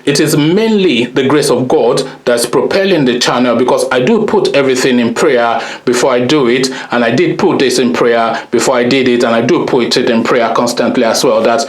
it is mainly the grace of God that's propelling the channel, because I do put everything in prayer before I do it, and I did put this in prayer before I did it, and I do put it in prayer constantly as well, that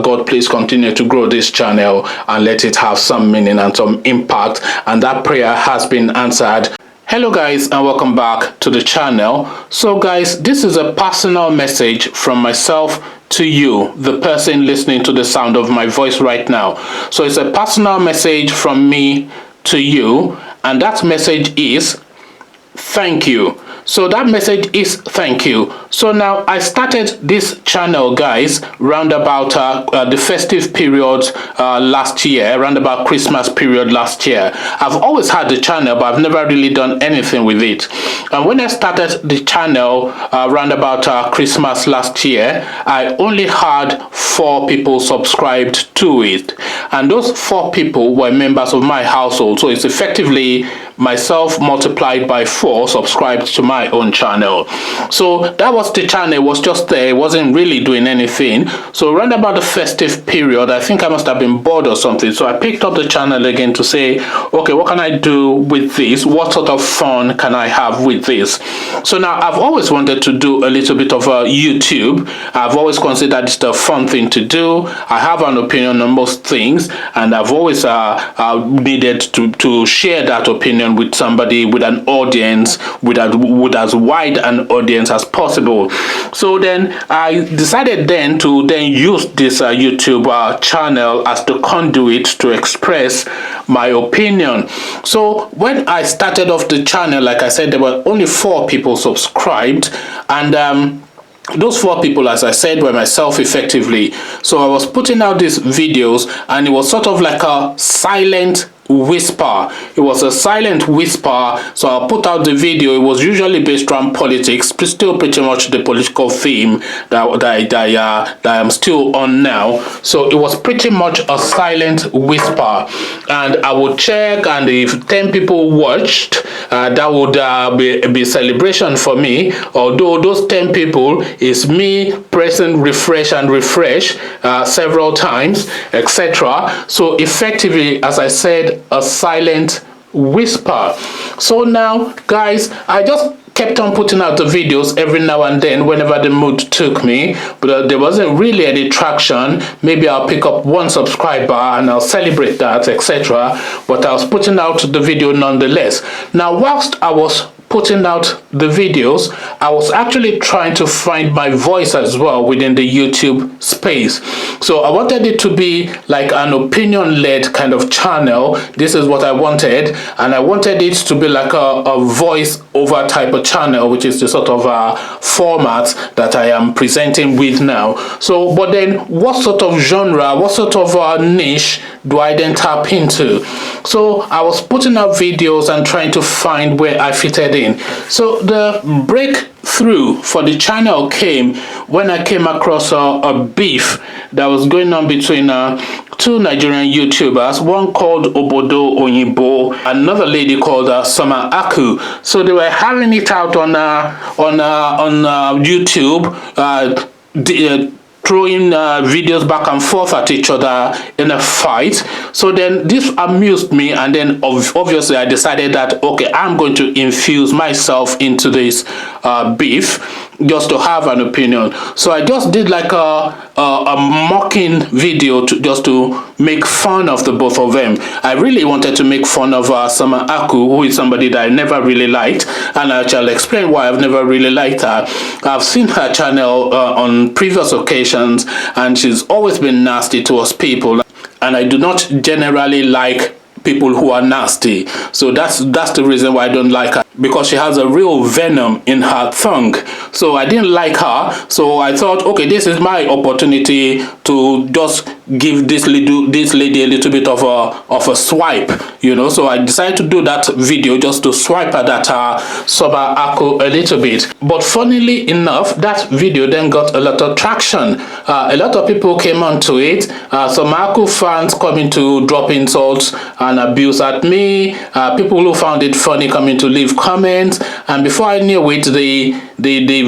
God, please continue to grow this channel and let it have some meaning and some impact, and that prayer has been answered. Hello guys, and welcome back to the channel. So guys, this is a personal message from myself to you, the person listening to the sound of my voice right now. So it's a personal message from me to you, and that message is thank you. So that message is thank you. So now I started this channel, guys, round about the festive period last year, around about Christmas period last year. I've always had the channel, but I've never really done anything with it. And when I started the channel around about Christmas last year, I only had 4 people subscribed to it. And those 4 people were members of my household. So it's effectively myself multiplied by 4 subscribed to my own channel. So that was the channel. It was just there. It wasn't really doing anything. So around about the festive period, I think I must have been bored or something. So I picked up the channel again to say, okay, what can I do with this? What sort of fun can I have with this? So now I've always wanted to do a little bit of YouTube. I've always considered it a fun thing to do. I have an opinion on most things, and I've always needed to share that opinion with somebody, with an audience, with as wide an audience as possible. So then I decided then to use this YouTube channel as the conduit to express my opinion. So when I started off the channel, like I said, there were only 4 people subscribed, and those 4 people, as I said, were myself effectively. So I was putting out these videos, and it was sort of like a silent whisper. It was a silent whisper. So I'll put out the video. It was usually based around politics, still pretty much the political theme that I'm still on now. So it was pretty much a silent whisper, and I would check, and if 10 people watched, that would be celebration for me. Although those 10 people is me pressing refresh and refresh several times, etc. So effectively, as I said, a silent whisper. So now, guys, I just kept on putting out the videos every now and then whenever the mood took me, but there wasn't really any traction. Maybe I'll pick up 1 subscriber and I'll celebrate that, etc. But I was putting out the video nonetheless. Now, whilst I was putting out the videos, I was actually trying to find my voice as well within the YouTube space. So I wanted it to be like an opinion-led kind of channel. This is what I wanted, and I wanted it to be like a voice-over type of channel, which is the sort of format that I am presenting with now. So, but then what sort of genre, what sort of niche do I then tap into? So I was putting out videos and trying to find where I fitted in. So the breakthrough for the channel came when I came across a beef that was going on between 2 Nigerian YouTubers, one called Obodo Oyinbo, another lady called Summer Aku. So they were having it out on YouTube, throwing videos back and forth at each other in a fight. So then this amused me, and then obviously I decided that, okay, I'm going to infuse myself into this beef just to have an opinion. So I just did like a mocking video just to make fun of the both of them. I really wanted to make fun of Summer Aku, who is somebody that I never really liked, and I shall explain why I've never really liked her. I've seen her channel on previous occasions, and she's always been nasty towards people, and I do not generally like people who are nasty. So that's the reason why I don't like her, because she has a real venom in her tongue. So I didn't like her. So I thought, okay, this is my opportunity to just give this lady a little bit of a swipe, you know. So I decided to do that video just to swipe at that Summer Aku a little bit. But funnily enough, that video then got a lot of traction. A lot of people came onto it. Summer Aku fans coming to drop insults and abuse at me. People who found it funny coming to leave comments. And before I knew it, the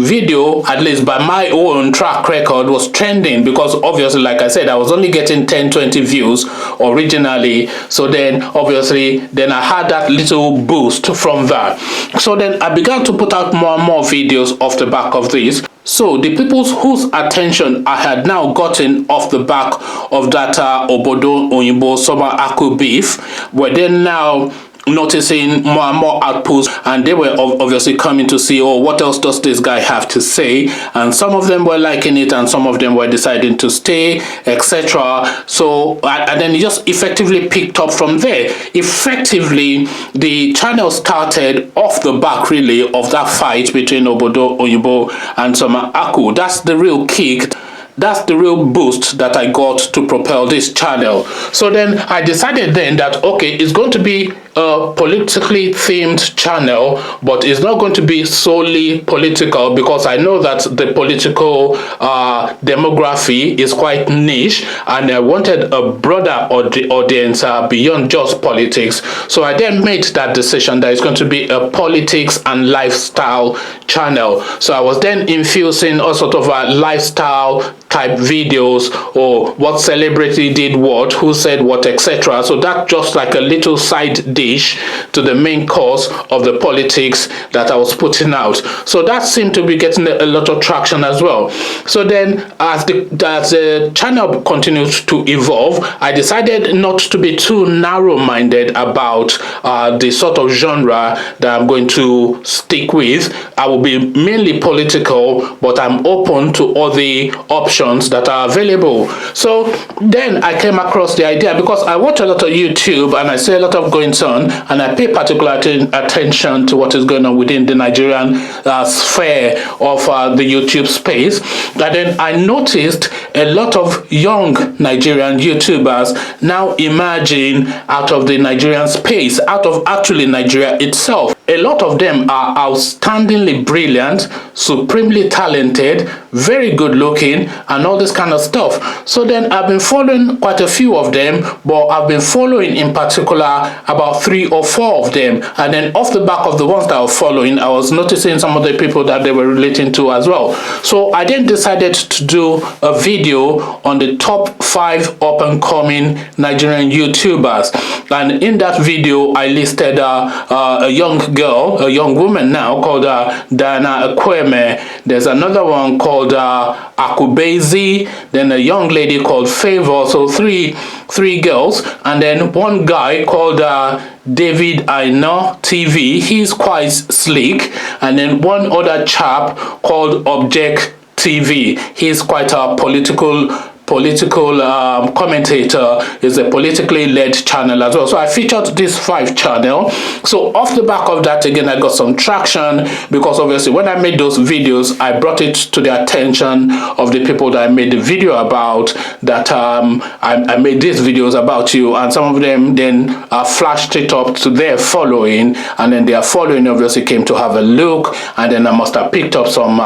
video, at least by my own track record, was trending, because obviously, like I said, I was only only getting 10-20 views originally. So then obviously then I had that little boost from that. So then I began to put out more and more videos off the back of this. So the people whose attention I had now gotten off the back of that Obodo Oyinbo Summer Aku beef were then now noticing more and more outputs, and they were obviously coming to see, oh, what else does this guy have to say? And some of them were liking it, and some of them were deciding to stay, etc. So and then it just effectively picked up from there. Effectively, the channel started off the back really of that fight between Obodo Oyinbo and Summer Aku. That's the real kick. That's the real boost that I got to propel this channel. So then I decided then that, okay, it's going to be a politically themed channel, but it's not going to be solely political, because I know that the political demography is quite niche, and I wanted a broader audience beyond just politics. So I then made that decision that it's going to be a politics and lifestyle channel. So I was then infusing all sort of lifestyle type videos, or what celebrity did what, who said what, etc. So that's just like a little side dish to the main course of the politics that I was putting out. So that seemed to be getting a lot of traction as well. So then as the channel continues to evolve, I decided not to be too narrow-minded about the sort of genre that I'm going to stick with. I will be mainly political, but I'm open to all the options that are available. So then I came across the idea, because I watch a lot of YouTube and I see a lot of goings on, and I pay particular attention to what is going on within the Nigerian sphere of the YouTube space. And then I noticed a lot of young Nigerian YouTubers now emerging out of the Nigerian space, out of actually Nigeria itself. A lot of them are outstandingly brilliant, supremely talented, very good looking, and all this kind of stuff. So then I've been following quite a few of them, but I've been following in particular about 3 or 4 of them. And then off the back of the ones that I was following, I was noticing some of the people that they were relating to as well. So I then decided to do a video on the top 5 up-and-coming Nigerian YouTubers. And in that video, I listed a young girl, a young woman now, called Diana Ekweme. There's another one called Akubezi, then a young lady called Favor. So three girls, and then one guy called David Aino TV. He's quite sleek. And then one other chap called Object TV. He's quite a political commentator, is a politically led channel as well. So I featured this 5 channel. So off the back of that, again, I got some traction, because obviously when I made those videos, I brought it to the attention of the people that I made the video about, that I made these videos about you, and some of them then flashed it up to their following, and then their following obviously came to have a look, and then I must have picked up some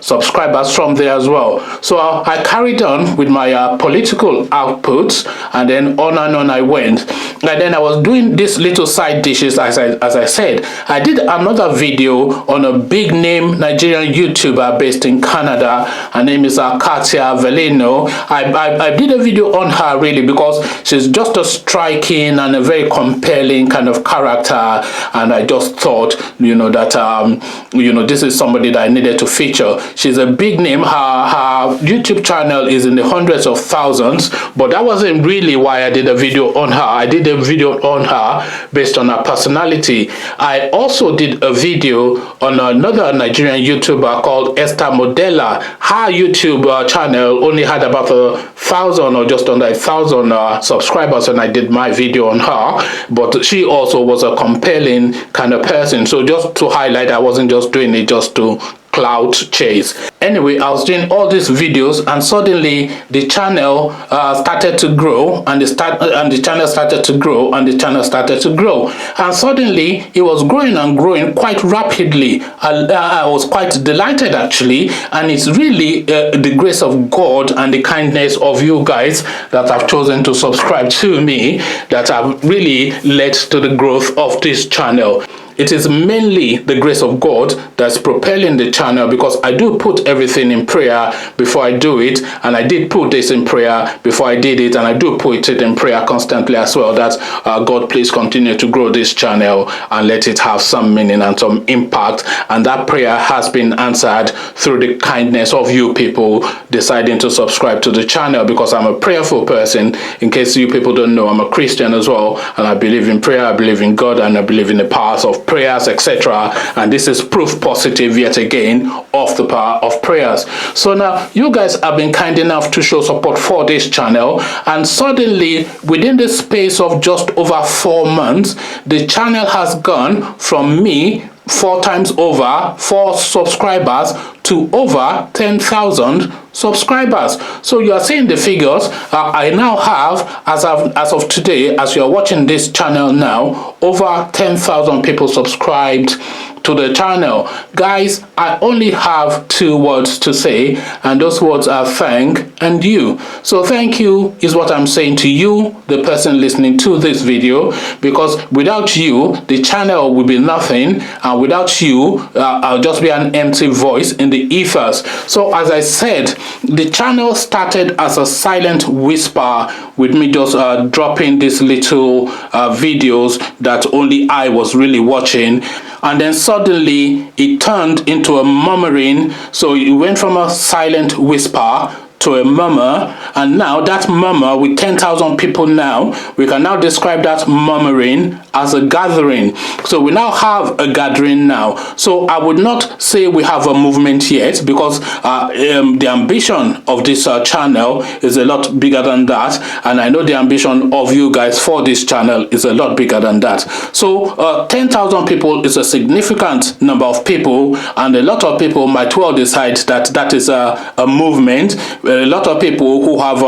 subscribers from there as well. So I carried on with my political outputs, and then on and on I went. And then I was doing these little side dishes, as I said. I did another video on a big name Nigerian YouTuber based in Canada. Her name is Katia Veleno. I did a video on her really because she's just a striking and a very compelling kind of character, and I just thought, that this is somebody that I needed to feature. She's a big name. Her YouTube channel is in the hundreds of thousands, but that wasn't really why I did a video on her. I did a video on her based on her personality. I also did a video on another Nigerian YouTuber called Esther Modella. Her YouTube channel only had about 1,000 or just under 1,000 subscribers when I did my video on her, but she also was a compelling kind of person. So just to highlight, I wasn't just doing it just to clout chase. Anyway, I was doing all these videos, and suddenly the channel started to grow, and the channel started to grow, and the channel started to grow, and suddenly it was growing and growing quite rapidly. I was quite delighted actually, and it's really the grace of God and the kindness of you guys that have chosen to subscribe to me that have really led to the growth of this channel. it is mainly the grace of God that's propelling the channel, because I do put everything in prayer before I do it, and I did put this in prayer before I did it, and I do put it in prayer constantly as well, that God, please continue to grow this channel and let it have some meaning and some impact. And that prayer has been answered through the kindness of you people deciding to subscribe to the channel, because I'm a prayerful person. In case you people don't know, I'm a Christian as well, and I believe in prayer, I believe in God, and I believe in the powers of prayers, etc. And this is proof positive yet again of the power of prayers. So now you guys have been kind enough to show support for this channel, and suddenly within the space of just over 4 months, the channel has gone from me 4 times over 4 subscribers to over 10,000 subscribers. So you are seeing the figures. I now have, as of today, as you are watching this channel now, over 10,000 people subscribed to the channel. Guys, I only have 2 words to say, and those words are thank and you. So thank you is what I'm saying to you, the person listening to this video, because without you, the channel will be nothing, and without you, I'll just be an empty voice in the ethers. So as I said, the channel started as a silent whisper with me just dropping these little videos that only I was really watching, and then suddenly it turned into a murmuring. So it went from a silent whisper to a murmur, and now that murmur with 10,000 people now, we can now describe that murmuring as a gathering. So we now have a gathering now. So I would not say we have a movement yet, because the ambition of this channel is a lot bigger than that, and I know the ambition of you guys for this channel is a lot bigger than that. So 10,000 people is a significant number of people, and a lot of people might well decide that that is a movement. A lot of people who have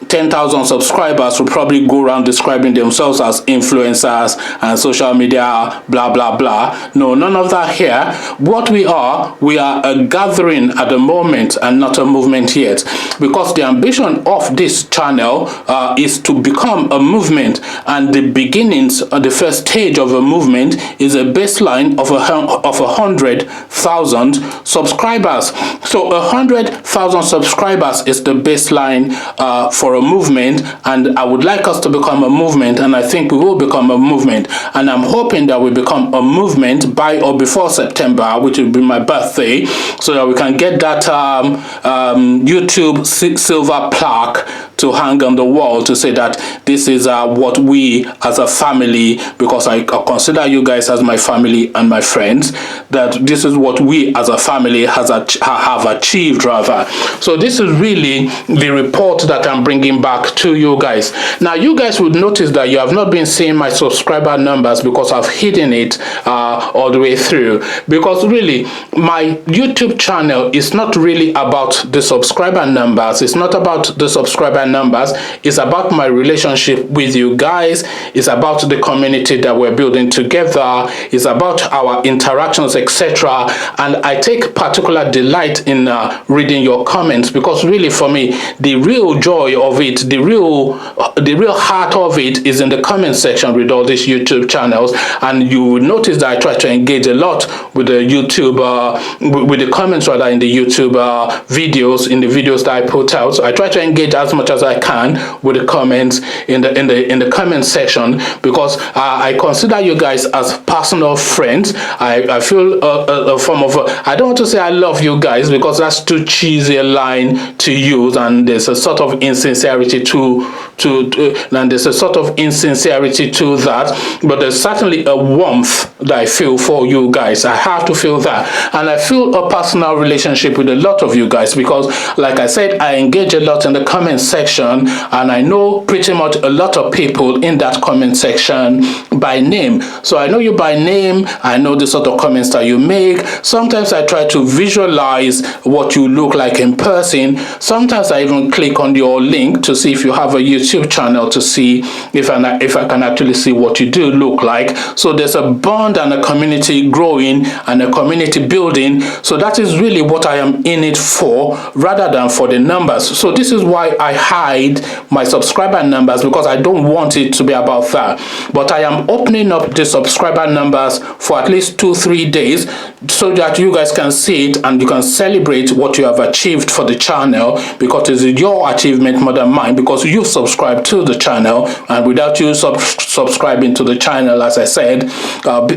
10,000 subscribers will probably go around describing themselves as influencers and social media, blah, blah, blah. No, none of that here. What we are a gathering at the moment and not a movement yet, because the ambition of this channel is to become a movement, and the beginnings, the first stage of a movement is a baseline of 100,000 subscribers. So 100,000 subscribers is the baseline for a movement, and I would like us to become a movement, and I think we will become a movement, and I'm hoping that we become a movement by or before September, which will be my birthday, so that we can get that YouTube silver plaque to hang on the wall to say that this is what we as a family, because I consider you guys as my family and my friends, that this is what we as a family have achieved rather. So this is really the report that I'm bringing back to you guys. Now you guys would notice that you have not been seeing my subscriber numbers, because I've hidden it all the way through, because really my YouTube channel is not really about the subscriber numbers. It's not about the subscriber numbers. It's about my relationship with you guys. It's about the community that we're building together. It's about our interactions, etc. And I take particular delight in reading your comments, because really for me, the real joy of it, the real heart of it is in the comment section with all these YouTube channels. And you will notice that I try to engage a lot with the YouTube with the comments rather in the YouTube videos, in the videos that I put out. So I try to engage as much as I can with the comments in the comment section, because I consider you guys as personal friends. I feel a form of I don't want to say I love you guys, because that's too cheesy a line to use, and there's a sort of insincerity to that, but there's certainly a warmth that I feel for you guys. I have to feel that, and I feel a personal relationship with a lot of you guys, because like I said, I engage a lot in the comment section, and I know pretty much a lot of people in that comment section by name. So I know you by name, I know the sort of comments that you make. Sometimes I try to visualize what you look like in person, Sometimes I even click on your link to see if you have a YouTube channel, to see if I can actually see what you do look like. So there's a bond and a community growing and a community building. So that is really what I am in it for, rather than for the numbers. So this is why I hide my subscriber numbers, because I don't want it to be about that. But I am opening up the subscriber numbers for at least 2-3 days, so that you guys can see it and you can celebrate what you have achieved for the channel, because it's your achievement more than mine, because you subscribe to the channel, and without you subscribing to the channel, as I said,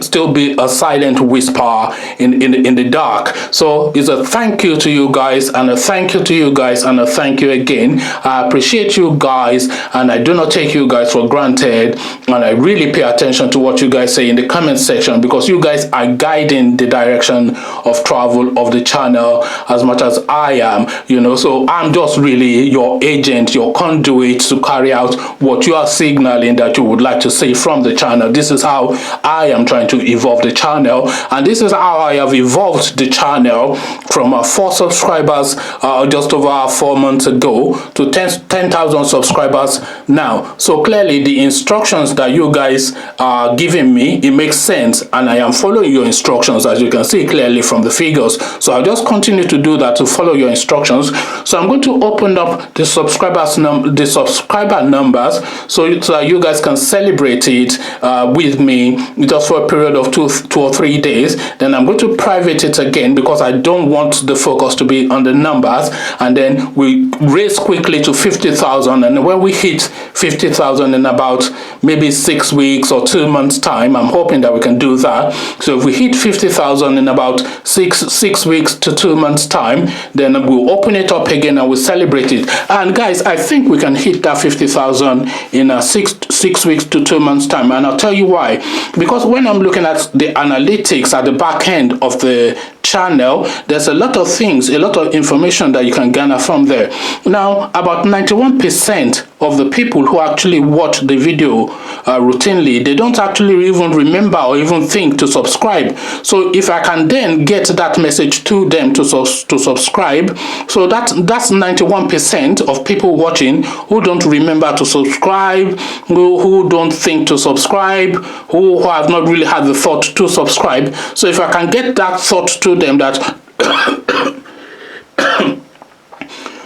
still be a silent whisper in the dark. So it's a thank you to you guys, and a thank you to you guys, and a thank you again. I appreciate you guys, and I do not take you guys for granted, and I really pay attention to what you guys say in the comment section, because you guys are guiding the direction of travel of the channel as much as I am, you know. So I'm just really your agent, your conduit to carry out what you are signaling that you would like to see from the channel. This is how I am trying to evolve the channel, and this is how I have evolved the channel from 4 subscribers just over 4 months ago to 10,000 subscribers now. So clearly the instructions that you guys are giving me, it makes sense, and I am following your instructions, as you can see clearly from the figures. So I'll just continue to do that, to follow your instructions. So I'm going to open up the subscriber numbers so that you guys can celebrate it with me just for a period of 2 or 3 days. Then I'm going to private it again, because I don't want the focus to be on the numbers, and then we raise quickly to 50,000, and when we hit 50,000 in about maybe 6 weeks or 2 months time, I'm hoping that we can do that. So if we hit 50,000 in about six weeks to 2 months time, then we'll open it up again and we'll celebrate it. And guys, I think we can hit that 50,000 in 6 weeks to 2 months time, and I'll tell you why. Because when I'm looking at the analytics at the back end of the channel, there's a lot of things, a lot of information that you can garner from there. Now, about 91% of the people who actually watch the video routinely, they don't actually even remember or even think to subscribe. So if I can then get that message to them to subscribe, so that's 91% of people watching who don't remember to subscribe, who don't think to subscribe, who have not really had the thought to subscribe. So if I can get that thought to them, that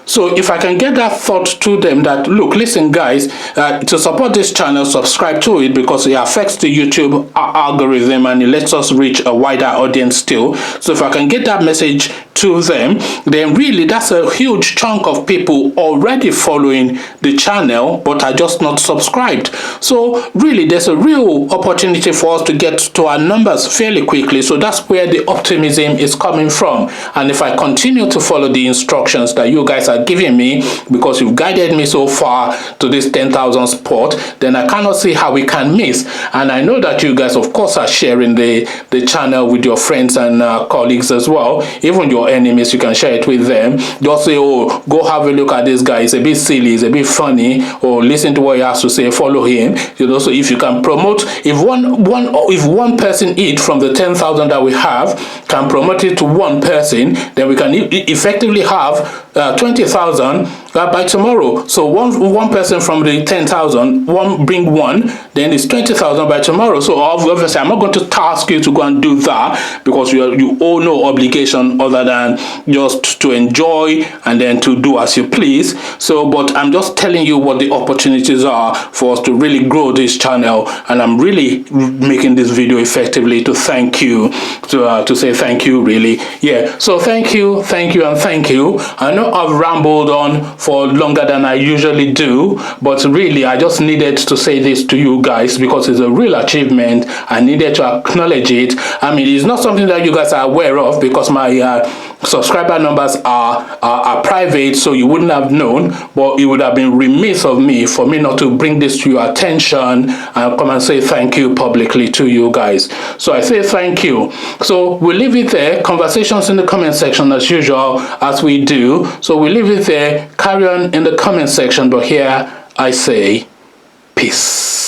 so if I can get that thought to them that, look, listen guys, to support this channel, subscribe to it, because it affects the YouTube algorithm and it lets us reach a wider audience still. So if I can get that message to them, then really that's a huge chunk of people already following the channel but are just not subscribed. So really there's a real opportunity for us to get to our numbers fairly quickly. So that's where the optimism is coming from. And if I continue to follow the instructions that you guys are giving me, because you've guided me so far to this 10,000 spot, then I cannot see how we can miss. And I know that you guys of course are sharing the channel with your friends and colleagues as well. Even your enemies, you can share it with them. Just say, oh, go have a look at this guy, it's a bit silly, it's a bit funny, or listen to what he has to say, follow him. You know, so if you can promote, if one person each from the 10,000 that we have can promote it to one person, then we can effectively have 20,000 by tomorrow. So one person from the 10,000, bring one, then it's 20,000 by tomorrow. So obviously I'm not going to task you to go and do that, because you owe no obligation other than just to enjoy and then to do as you please. So but I'm just telling you what the opportunities are for us to really grow this channel, and I'm really making this video effectively to thank you, to say thank you, really. Yeah, so thank you, and thank you. I know I've rambled on for longer than I usually do, but really I just needed to say this to you guys because it's a real achievement. I needed to acknowledge it. I mean, it's not something that you guys are aware of, because my subscriber numbers are private, so you wouldn't have known, but it would have been remiss of me for me not to bring this to your attention and come and say thank you publicly to you guys. So I say thank you. So we'll leave it there. Conversations in the comment section as usual, as we do. So we'll leave it there. Carry on in the comment section, but here I say peace.